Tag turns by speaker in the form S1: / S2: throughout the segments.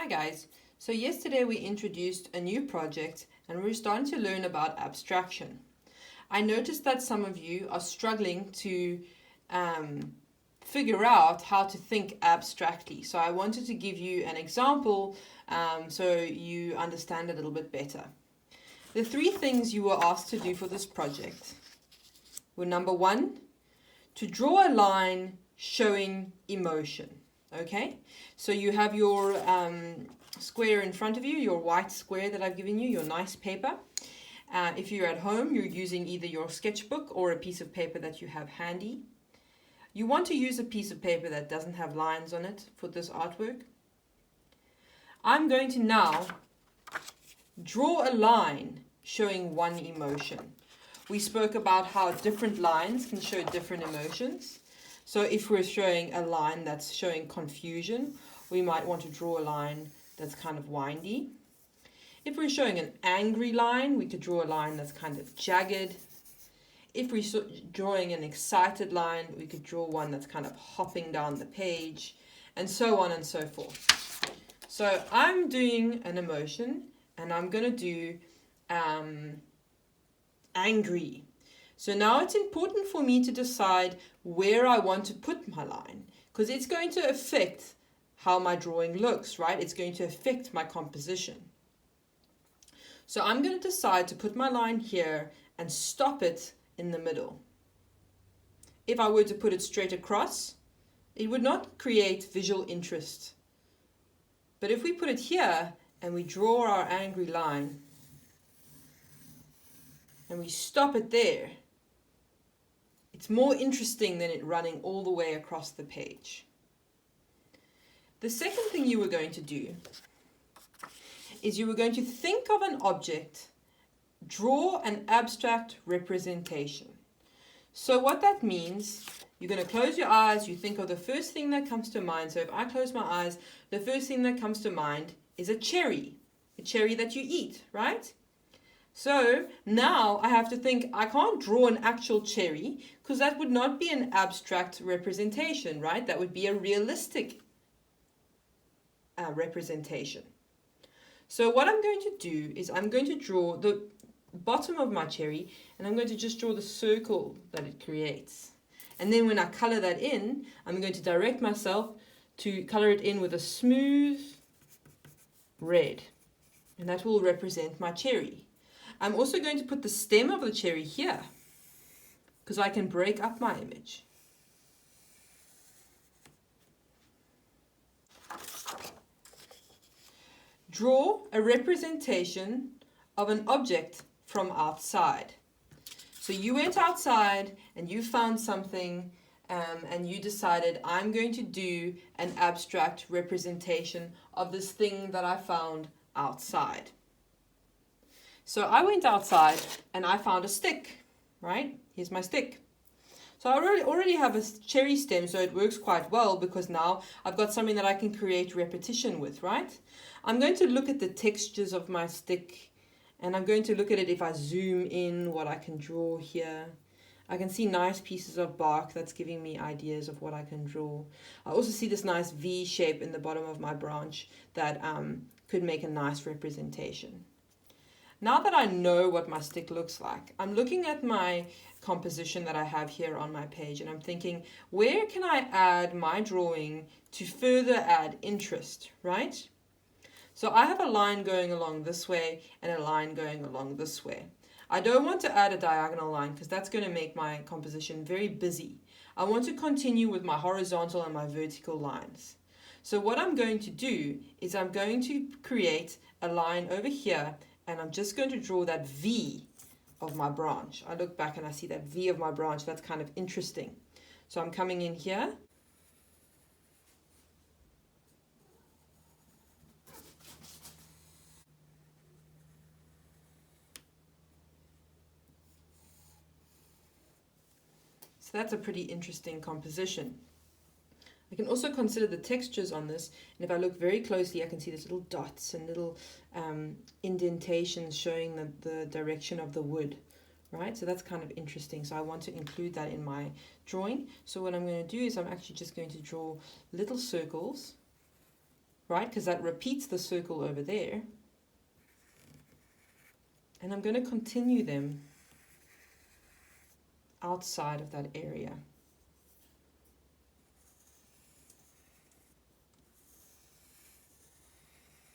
S1: Hi guys, so yesterday we introduced a new project and we're starting to learn about abstraction. I noticed that some of you are struggling to figure out how to think abstractly. So I wanted to give you an example so you understand a little bit better. The three things you were asked to do for this project were: number one, to draw a line showing emotion. Okay, so you have your square in front of you, your white square that I've given you, your nice paper. If you're at home, you're using either your sketchbook or a piece of paper that you have handy. You want to use a piece of paper that doesn't have lines on it for this artwork. I'm going to now draw a line showing one emotion. We spoke about how different lines can show different emotions. So if we're showing a line that's showing confusion, we might want to draw a line that's kind of windy. If we're showing an angry line, we could draw a line that's kind of jagged. If we're drawing an excited line, we could draw one that's kind of hopping down the page, and so on and so forth. So I'm doing an emotion, and I'm going to do angry. So now it's important for me to decide where I want to put my line, because it's going to affect how my drawing looks, right? It's going to affect my composition. So I'm going to decide to put my line here and stop it in the middle. If I were to put it straight across, it would not create visual interest. But if we put it here and we draw our angry line and we stop it there, it's more interesting than it running all the way across the page. The second thing you were going to do is you were going to think of an object, draw an abstract representation. So what that means, you're going to close your eyes, you think of the first thing that comes to mind. So if I close my eyes, the first thing that comes to mind is a cherry that you eat, right? So now I have to think, I can't draw an actual cherry because that would not be an abstract representation, right? That would be a realistic representation. So what I'm going to do is I'm going to draw the bottom of my cherry and I'm going to just draw the circle that it creates. And then when I color that in, I'm going to direct myself to color it in with a smooth red. And that will represent my cherry. I'm also going to put the stem of the cherry here because I can break up my image. Draw a representation of an object from outside. So you went outside and you found something and you decided, I'm going to do an abstract representation of this thing that I found outside. So I went outside and I found a stick, right? Here's my stick. So I already have a cherry stem, so it works quite well because now I've got something that I can create repetition with, right? I'm going to look at the textures of my stick and I'm going to look at it if I zoom in, what I can draw here. I can see nice pieces of bark that's giving me ideas of what I can draw. I also see this nice V shape in the bottom of my branch that could make a nice representation. Now that I know what my stick looks like, I'm looking at my composition that I have here on my page and I'm thinking, where can I add my drawing to further add interest, right? So I have a line going along this way and a line going along this way. I don't want to add a diagonal line because that's going to make my composition very busy. I want to continue with my horizontal and my vertical lines. So what I'm going to do is I'm going to create a line over here and I'm just going to draw that V of my branch. I look back and I see that V of my branch. That's kind of interesting. So I'm coming in here. So that's a pretty interesting composition. I can also consider the textures on this, and if I look very closely I can see there's little dots and little indentations showing the direction of the wood, right? So that's kind of interesting, so I want to include that in my drawing. So what I'm going to do is I'm actually just going to draw little circles right? Because that repeats the circle over there. And I'm going to continue them outside of that area.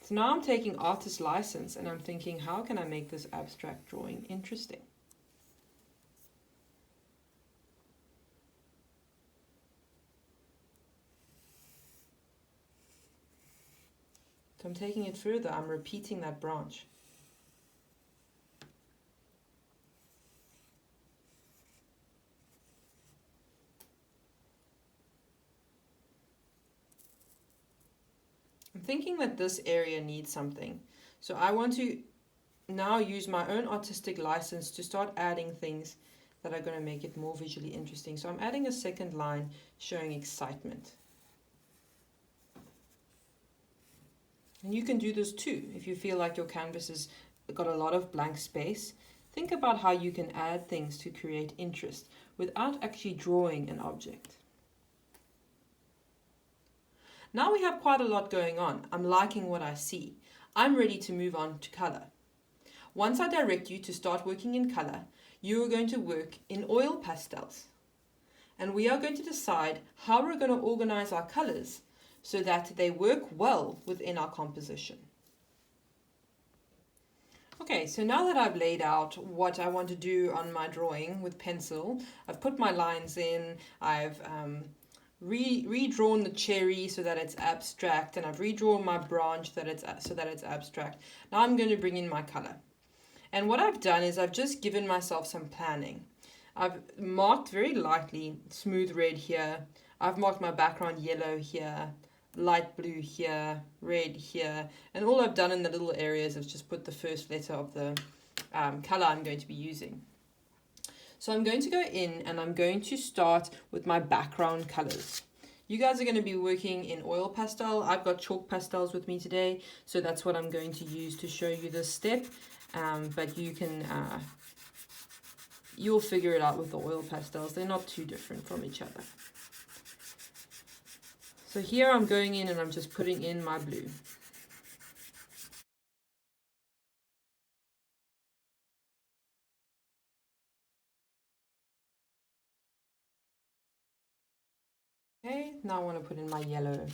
S1: So now I'm taking artist license and I'm thinking, how can I make this abstract drawing interesting? So I'm taking it further, I'm repeating that branch. I'm thinking that this area needs something. So I want to now use my own artistic license to start adding things that are going to make it more visually interesting. So I'm adding a second line showing excitement. And you can do this too. If you feel like your canvas has got a lot of blank space, think about how you can add things to create interest without actually drawing an object. Now we have quite a lot going on. I'm liking what I see. I'm ready to move on to color. Once I direct you to start working in color, you are going to work in oil pastels. And we are going to decide how we're going to organize our colors so that they work well within our composition. Okay, so now that I've laid out what I want to do on my drawing with pencil, I've put my lines in, I've redrawn the cherry so that it's abstract, and I've redrawn my branch so that it's abstract. Now I'm going to bring in my color. And what I've done is I've just given myself some planning. I've marked very lightly smooth red here. I've marked my background yellow here, light blue here, red here. And all I've done in the little areas is just put the first letter of the color I'm going to be using. So I'm going to go in and I'm going to start with my background colors. You guys are going to be working in oil pastel. I've got chalk pastels with me today, so that's what I'm going to use to show you this step. But you can, you'll figure it out with the oil pastels. They're not too different from each other. So here I'm going in and I'm just putting in my blue. Okay, now I want to put in my yellow.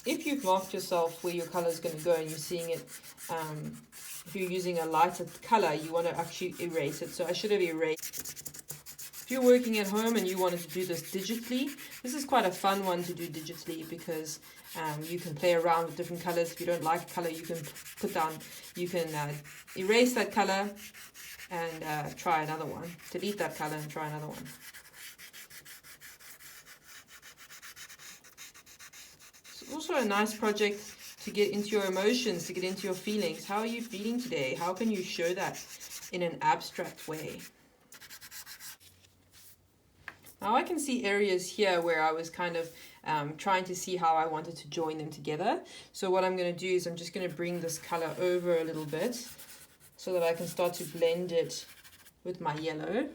S1: If you've marked yourself where your color is going to go and you're seeing it, if you're using a lighter color, you want to actually erase it. So I should have erased. If you're working at home and you wanted to do this digitally, this is quite a fun one to do digitally because you can play around with different colors. If you don't like a color, you can erase that color and try another one. Delete that color and try another one. It's also a nice project to get into your emotions, to get into your feelings. How are you feeling today? How can you show that in an abstract way? Now I can see areas here where I was kind of trying to see how I wanted to join them together. So what I'm going to do is I'm just going to bring this color over a little bit so that I can start to blend it with my yellow.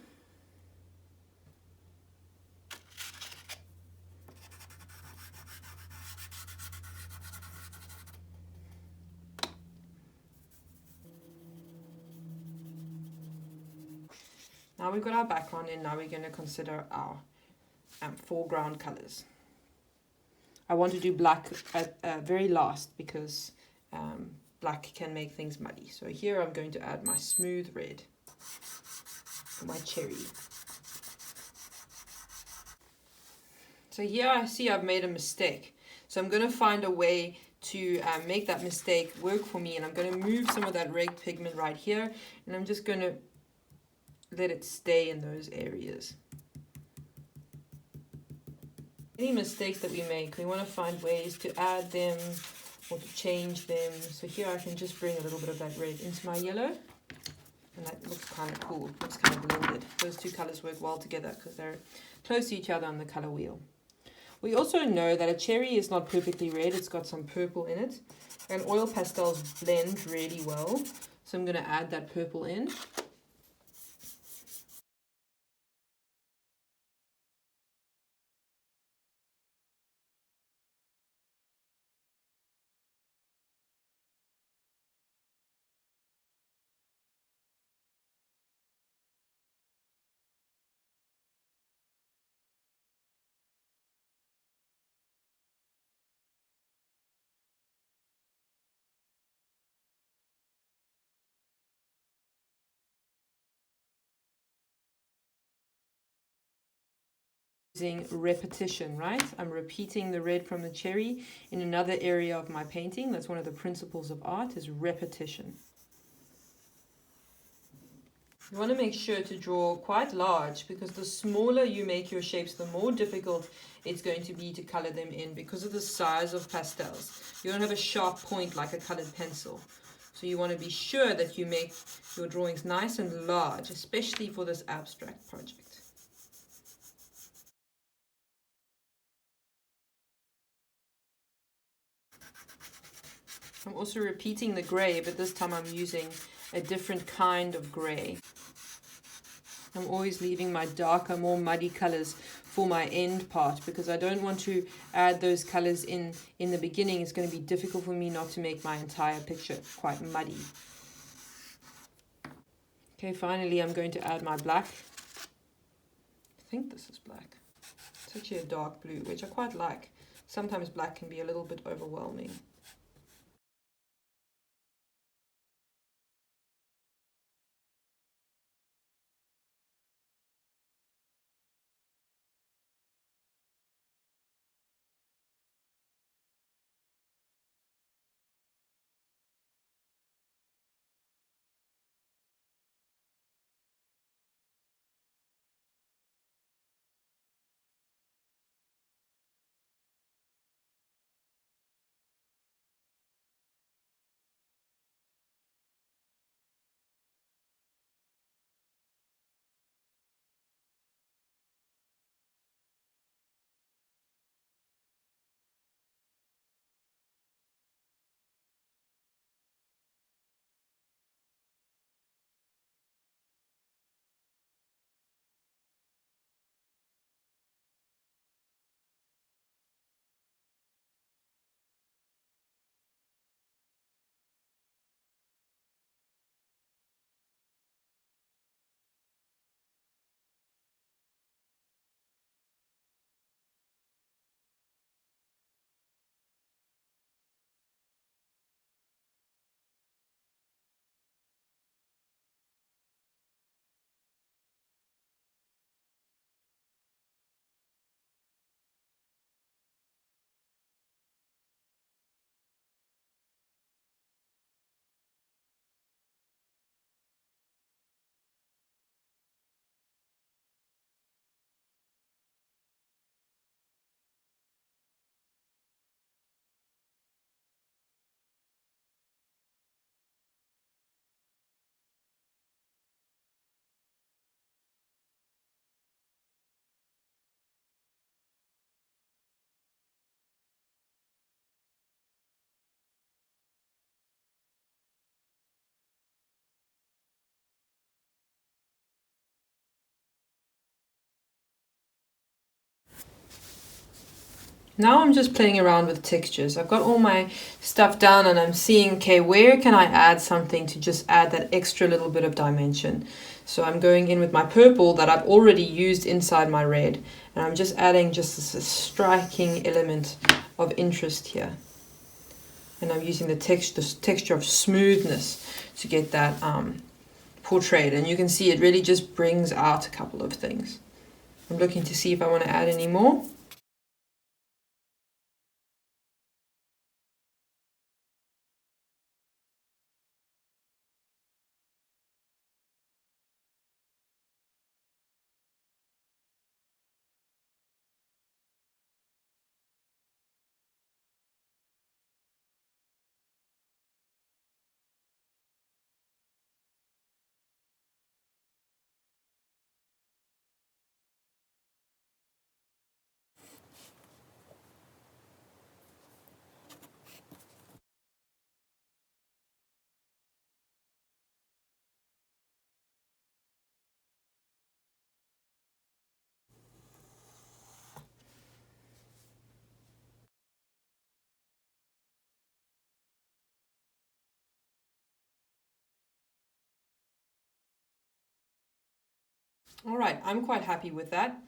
S1: Now we've got our background in, now we're going to consider our foreground colors. I want to do black at very last because black can make things muddy. So here I'm going to add my smooth red, my cherry. So here I see I've made a mistake. So I'm going to find a way to make that mistake work for me, and I'm going to move some of that red pigment right here, and I'm just going to let it stay in those areas. Any mistakes that we make, we want to find ways to add them or to change them. So here I can just bring a little bit of that red into my yellow, and that looks kind of cool. Looks kind of blended. Those two colors work well together because they're close to each other on the color wheel. We also know that a cherry is not perfectly red. It's got some purple in it, and oil pastels blend really well. So I'm going to add that purple in. using repetition, right? I'm repeating the red from the cherry in another area of my painting. That's one of the principles of art, is repetition. You want to make sure to draw quite large, because the smaller you make your shapes, the more difficult it's going to be to color them in because of the size of pastels. You don't have a sharp point like a colored pencil. So you want to be sure that you make your drawings nice and large, especially for this abstract project. I'm also repeating the gray, but this time I'm using a different kind of gray. I'm always leaving my darker, more muddy colors for my end part, because I don't want to add those colors in the beginning. It's going to be difficult for me not to make my entire picture quite muddy. Okay, finally I'm going to add my black. I think this is black. It's actually a dark blue, which I quite like. Sometimes black can be a little bit overwhelming. Now I'm just playing around with textures. I've got all my stuff done and I'm seeing, okay, where can I add something to just add that extra little bit of dimension? So I'm going in with my purple that I've already used inside my red, and I'm just adding just this striking element of interest here. And I'm using the texture of smoothness to get that portrayed. And you can see it really just brings out a couple of things. I'm looking to see if I want to add any more. All right, I'm quite happy with that.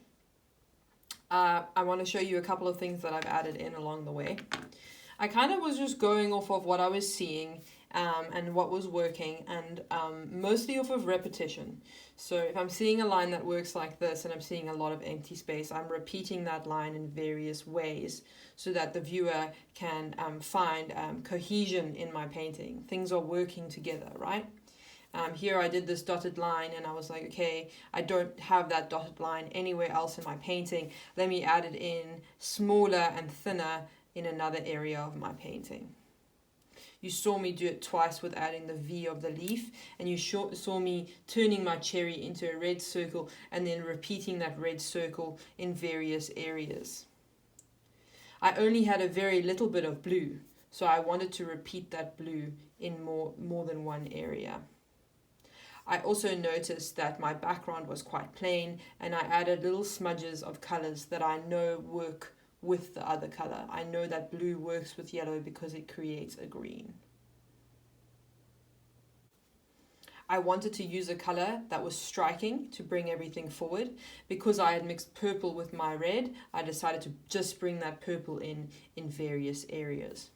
S1: I want to show you a couple of things that I've added in along the way. I kind of was just going off of what I was seeing and what was working, and mostly off of repetition. So if I'm seeing a line that works like this and I'm seeing a lot of empty space, I'm repeating that line in various ways so that the viewer can find cohesion in my painting. Things are working together, right? Here I did this dotted line and I was like, okay, I don't have that dotted line anywhere else in my painting. Let me add it in smaller and thinner in another area of my painting. You saw me do it twice with adding the V of the leaf, and you saw me turning my cherry into a red circle and then repeating that red circle in various areas. I only had a very little bit of blue, so I wanted to repeat that blue in more than one area. I also noticed that my background was quite plain, and I added little smudges of colors that I know work with the other color. I know that blue works with yellow because it creates a green. I wanted to use a color that was striking to bring everything forward. Because I had mixed purple with my red, I decided to just bring that purple in various areas.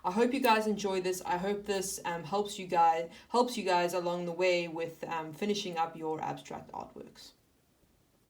S1: I hope you guys enjoy this. I hope this helps you guys along the way with finishing up your abstract artworks.